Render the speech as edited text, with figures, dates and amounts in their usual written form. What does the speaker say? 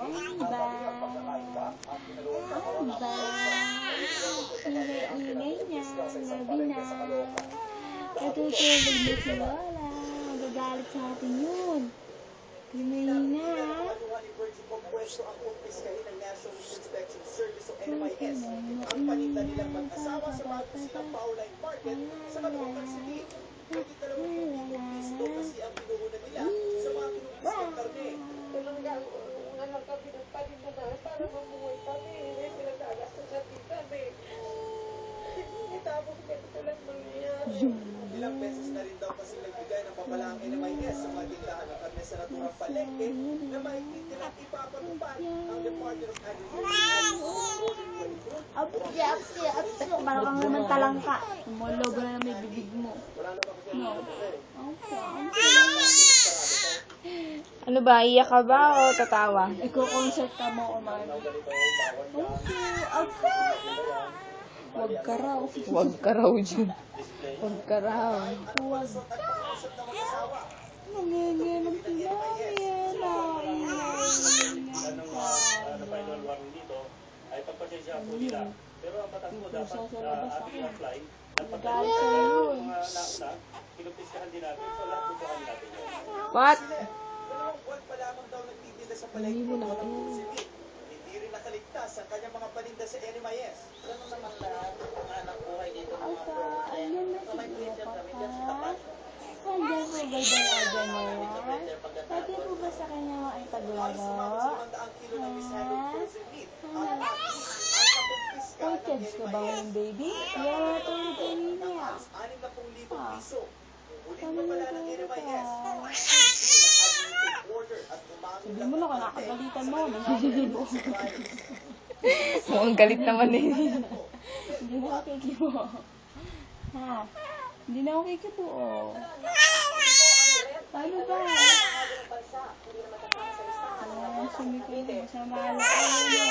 ba? Ingay-ingay niya. Gabi na. Natutulog na si Lola. Magagalit sa atin yun. Himay-hina. Ang paninda nilang mag-asawa sa bago silang Pauline Market sa Caloocan City. Pwede 20 piso kasi ang pinuhunan nila sa mga kinupis ng karne. Talagang anak kami ng panindahan para mamuhay kami. May pinagagastos natin kami. Itapos ganito lang mangyayari. Ilang beses na rin daw kasi nagbigay ng babalaang NMIS sa mga tindahan ng karne sa naturang palengke na mahigpit nilang ipapatupad ang Department of Agriculture Apsi. Parang kang naman talangka. Sumolobo na may bibig mo. No. Ano ba, iyak ka ba o tatawa? Iko-concert ka mo, Oman. Apsi. Wag ka raw. Huwag ka raw dyan. Huwag ka raw. Huwag. Nanginginom si Mami. Pero ang batas mo dapat ating apply na Magalit sa yun. pinupiskahan din natin. So lahat tutukan natin yun. What? Dalawang buwan pa lamang daw nagtitinda sa palengke Hindi mo na ng yan. City. Hindi rin nakaligtas ang kanyang mga paninda sa NMIS. Ganun naman lahat ng anak buhay dito ng mga Asa, ayun na So may si freezer kami dyan sa Papa. tapat. Nandiyan po ba dalaga na yan? Freezer Pwede pagkatapos. po ba sa kanya Halos makipaglaro? sumabot sa 200 kilo ng mishandled frozen meat at pati ang kakumpiska May ng kids ka ba NMIS. ngayon, baby? Yan na itong kanina. Halos 60,000 piso. Ulit Ano pa pala na ng ito NMIS. Sabi mo na, nakagalitan mo. Nagsisilbo. Mukhang galit naman eh. Hindi na ako kikibo. Ha? Hindi na ako kikibo. Paano ba? Sumikay mo sa mga alaala mo.